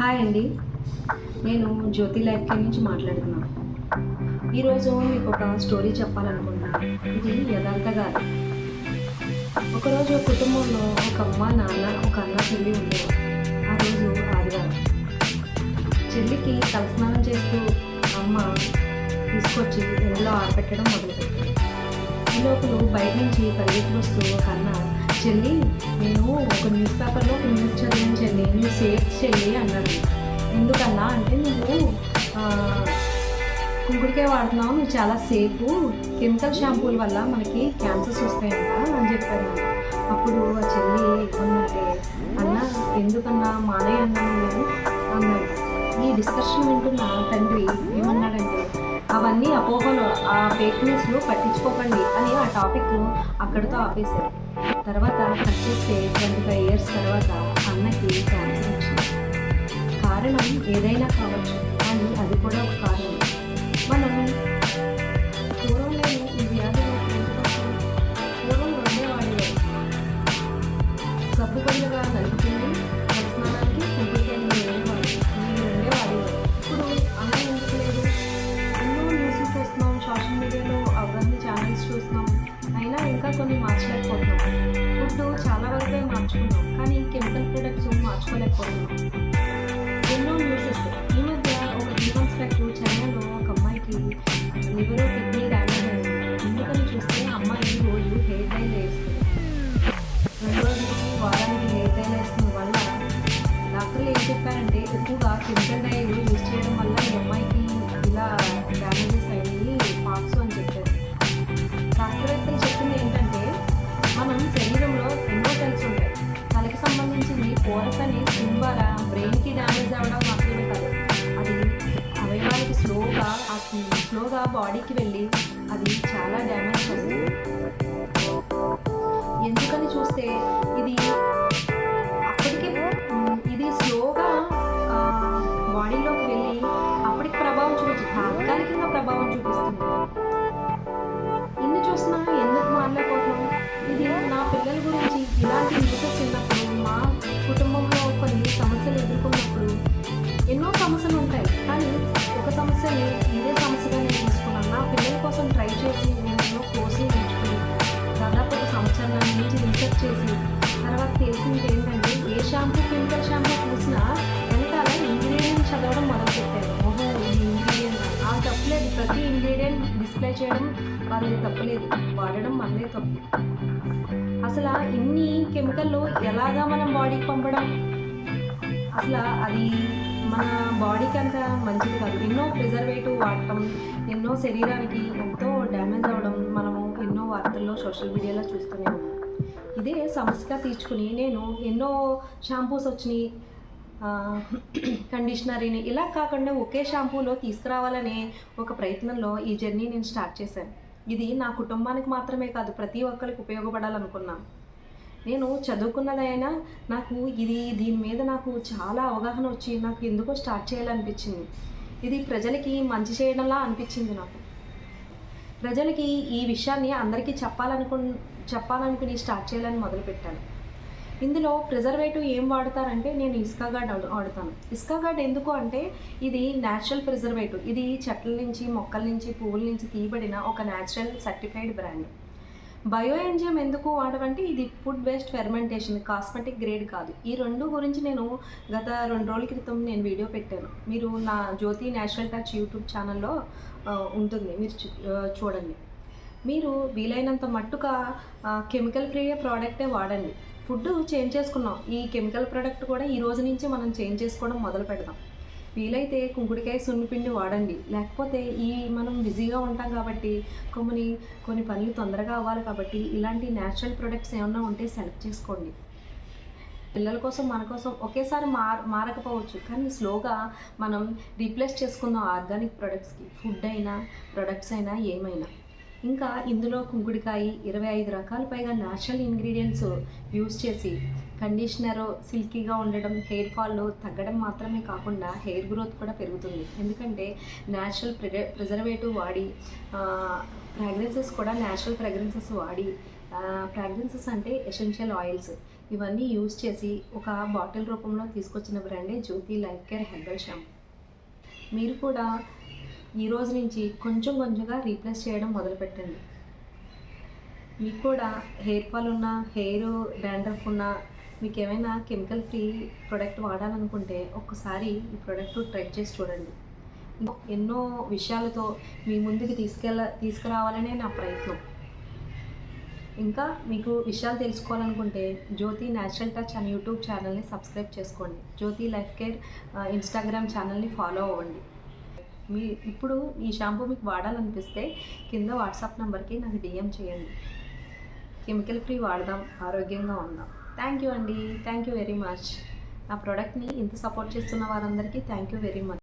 Hi అండి, నేను జ్యోతి life care నుంచి మాట్లాడుతున్నాను. ఈరోజు మీకు ఒక స్టోరీ చెప్పాలనుకుంటున్నాను. ఇది యథార్థంగా. ఒకరోజు కుటుంబంలో ఒక అమ్మ, నాన్న, ఒక అన్న, చెల్లి ఉండేవారు. ఆ రోజు ఆదివారం. చెల్లికి తలస్నానం చేస్తూ అమ్మ తీసుకొచ్చి ఎండలో ఆరబెట్టడం మొదలుపెట్టింది. ఈ లోపల బయట నుంచి పరిగెత్తి వస్తూ ఒక అన్న, చెల్లి నేను ఒక న్యూస్ పేపర్లో ఒక న్యూస్ చదివాను చెల్లి, నువ్వు సేఫ్ చెల్లి అన్నాడు. ఎందుకన్నా అంటే నువ్వు కుంకుడికాయ వాడుతున్నావు, నువ్వు చాలా సేఫ్, కెమికల్ షాంపూల వల్ల మనకి క్యాన్సర్స్ వస్తాయంట అని చెప్పారు. అప్పుడు ఆ చెల్లి ఏమన్నంటే, అన్న ఎందుకన్నా మానే అన్నాను అన్నాడు. ఈ డిస్కషన్ వింటున్న తండ్రి ఏమన్నాడంటే, అవన్నీ అపోహలు, ఆ ఫేక్ న్యూస్లు పట్టించుకోకండి అని ఆ టాపిక్ అక్కడితో ఆపేశారు. తర్వాత కట్ చేస్తే 25 years తర్వాత అన్నకి క్యాన్సర్ వచ్చింది. కారణం ఏదైనా కావచ్చు, కానీ అది కూడా ఒక కారణం. మనం పూర్వంలో ఈ వ్యాధి పూర్వం రెండే వాడేవారు. సబ్బు పళ్ళుగా నలుపుతుంది, స్నానానికి కుంకుడికాయలు రెండే వాడేవారు. ఇప్పుడు అలా ఎందుకు లేదు? ఎన్నో న్యూస్లు చూస్తున్నాం, సోషల్ మీడియాలో అవగాహన ఛానల్స్ చూస్తున్నాం, అయినా ఇంకా కొన్ని మార్చలేకపోతున్నాం. ఫుడ్ చాలా వరకే మార్చుకున్నాం, కానీ కెమికల్ ప్రొడక్ట్స్ మార్చుకోలేకపోతున్నాం. ఎన్నో న్యూసెస్. ఈ మధ్య ఒక 3 months బ్యాక్ చైనాలో ఒక అమ్మాయికి లివర్, కిడ్నీ డ్యామేజ్ అయింది. ఎందుకని చూస్తే అమ్మాయి రోజు హెయిర్ డైల్ వేస్తుంది. 2 రోజులకి వారానికి హెయిర్ డైల్ వేస్తున్న వల్ల డాక్టర్లు ఏం చెప్పారంటే, ఎక్కువగా కెమికల్ డైల్ యూజ్ చేయడం వల్ల ఈ అమ్మాయికి ఇలా డ్యామేజెస్ అయ్యి పాక్స్ అని చెప్పారు. శాస్త్రవేత్తలు చెప్పింది ఏంటంటే, మనం శరీరంలో ఎన్నో సెల్స్ ఉంటాయి. తలకి సంబంధించింది కోరస్ అనే స్కిన్ ద్వారా బ్రెయిన్కి డ్యామేజ్ అవ్వడం మాత్రమే కాదు, అది అవయవానికి స్లోగా బాడీకి వెళ్ళి అది చాలా డ్యామేజ్ చేస్తుంది. ఎందుకని చూస్తే ఇది అప్పటికే ఇది స్లోగా బాడీలోకి వెళ్ళి అప్పటికి ప్రభావం చూపించి తాత్కాలికంగా ప్రభావం చూపిస్తుంది. ఇన్ని చూసినా ఎందుకు మారలేకపోతున్నాం? ఇది నా పిల్లల గురించి ఇలాంటి న్యూసెస్ విన్నప్పుడు, మా కుటుంబంలో కొన్ని సమస్యలు ఎదుర్కొన్నప్పుడు, ఎన్నో సమస్యలు ఉంటాయి, కానీ ఒక సమస్యని ఇదే సమస్యగా నేను తీసుకున్నాను. నా పిల్లల కోసం ట్రై చేసి నేను ఎన్నో కోర్సులు నేర్చుకుని దాదాపు 1 సంవత్సరం నుంచి రీసెర్చ్ చేసి తర్వాత తెలిసింది ఏంటంటే, ఏ షాంపూ కెమికల్ షాంపూ చూసినా వెనకాల ఇంగ్రీడియంట్ చదవడం మొదలుపెట్టాను. ఓహో ఈ ఇంగ్రీడియంట్ ఆ తప్పలేదు, ప్రతి ఇంగ్రీడియంట్ డిస్ప్లే చేయడం వాళ్ళది తప్పలేదు, వాడడం మనదే తప్పు. అసలు ఇన్ని కెమికల్లో ఎలాగా మనం బాడీకి పంపడం, అసలు అది మన బాడీకి అంత మంచిది కాదు. ఎన్నో ప్రిజర్వేటివ్ వాడటం, ఎన్నో శరీరానికి ఎంతో డ్యామేజ్ అవ్వడం మనము ఎన్నో వార్తల్లో సోషల్ మీడియాలో చూస్తూనే ఉన్నాం. ఇదే సమస్యగా తీర్చుకుని నేను ఎన్నో షాంపూస్ వచ్చినాయి, కండిషనరీని ఇలా కాకుండా ఒకే షాంపూలో తీసుకురావాలనే ఒక ప్రయత్నంలో ఈ జర్నీ నేను స్టార్ట్ చేశాను. ఇది నా కుటుంబానికి మాత్రమే కాదు, ప్రతి ఒక్కరికి ఉపయోగపడాలనుకున్నాను. నేను చదువుకున్నదైనా నాకు దీని మీద నాకు చాలా అవగాహన వచ్చి నాకు ఎందుకో స్టార్ట్ చేయాలనిపించింది. ఇది ప్రజలకి మంచి చేయడంలా అనిపించింది నాకు. ప్రజలకి ఈ విషయాన్ని అందరికీ చెప్పాలనుకుని స్టార్ట్ చేయాలని మొదలుపెట్టాను. ఇందులో ప్రిజర్వేటివ్ ఏం వాడతారంటే, నేను ఇస్కా గార్డ్ వాడతాను. ఇస్కా గార్డ్ ఎందుకు అంటే, ఇది న్యాచురల్ ప్రిజర్వేటివ్. ఇది చెట్ల నుంచి, మొక్కల నుంచి, పువ్వుల నుంచి తీయబడిన ఒక natural certified brand. Bio enzyme ఎందుకు వాడమంటే, ఇది food waste fermentation, cosmetic grade కాదు. ఈ 2 గురించి నేను గత 2 రోజుల క్రితం నేను వీడియో పెట్టాను. మీరు నా జ్యోతి న్యాచురల్ టచ్ యూట్యూబ్ ఛానల్లో ఉంటుంది, మీరు చూడండి. మీరు వీలైనంత మట్టుగా కెమికల్ ఫ్రీ ప్రోడక్టే వాడండి. ఫుడ్ చేంజ్ చేసుకున్నాం, ఈ కెమికల్ ప్రోడక్ట్ కూడా ఈ రోజు నుంచి మనం చేంజ్ చేసుకోవడం మొదలు పెడదాం. వీలైతే కుంకుడికాయ సున్నిపిండి వాడండి. లేకపోతే మనం బిజీగా ఉంటాం కాబట్టి కొన్ని పనులు తొందరగా అవ్వాలి కాబట్టి ఇలాంటి న్యాచురల్ ప్రొడక్ట్స్ ఏమన్నా ఉంటే సెలెక్ట్ చేసుకోండి. పిల్లల కోసం, మన కోసం ఒకేసారి మారకపోవచ్చు, కానీ స్లోగా మనం రీప్లేస్ చేసుకుందాం ఆర్గానిక్ ప్రొడక్ట్స్కి. ఫుడ్ అయినా, ప్రొడక్ట్స్ అయినా, ఏమైనా. ఇంకా ఇందులో కుంకుడికాయ 25 రకాల పైగా న్యాచురల్ ఇంగ్రీడియంట్స్ యూజ్ చేసి కండిషనర్ సిల్కీగా ఉండడం, హెయిర్ ఫాల్ తగ్గడం మాత్రమే కాకుండా హెయిర్ గ్రోత్ కూడా పెరుగుతుంది. ఎందుకంటే న్యాచురల్ ప్రిజర్వేటివ్ వాడి, ఫ్రాగ్రెన్సెస్ కూడా న్యాచురల్ ఫ్రాగ్రెన్సెస్ వాడి, ఫ్రాగ్రెన్సెస్ అంటే ఎసెన్షియల్ ఆయిల్స్, ఇవన్నీ యూజ్ చేసి ఒక బాటిల్ రూపంలో తీసుకొచ్చిన బ్రాండే జ్యోతి లైఫ్ కేర్ హెర్బల్ షాంపూ. మీరు కూడా ఈ రోజు నుంచి కొంచెం కొంచెంగా రీప్లేస్ చేయడం మొదలుపెట్టండి. మీకు కూడా హెయిర్ ఫాల్ ఉన్నా, హెయిర్ డాండ్రఫ్ ఉన్నా, మీకు ఏమైనా కెమికల్ ఫ్రీ ప్రోడక్ట్ వాడాలనుకుంటే ఒక్కసారి ఈ ప్రోడక్ట్ ట్రై చేసి చూడండి. ఎన్నో విషయాలతో మీ ముందుకు తీసుకురావాలనే నా ప్రయత్నం. ఇంకా మీకు విషయాలు తెలుసుకోవాలనుకుంటే జ్యోతి న్యాచురల్ టచ్ అనే యూట్యూబ్ ఛానల్ని సబ్స్క్రైబ్ చేసుకోండి. జ్యోతి లైఫ్ కేర్ ఇన్స్టాగ్రామ్ ఛానల్ని ఫాలో అవ్వండి. ఇప్పుడు ఈ షాంపూ మీకు వాడాలనిపిస్తే కింద వాట్సాప్ నెంబర్కి నాకు DM చేయండి. కెమికల్ ఫ్రీ వాడదాం, ఆరోగ్యంగా ఉందాం. థ్యాంక్ యూ అండి. Thank you very much. నా ప్రోడక్ట్ని ఇంత సపోర్ట్ చేస్తున్న వారందరికీ థ్యాంక్ యూ వెరీ మచ్.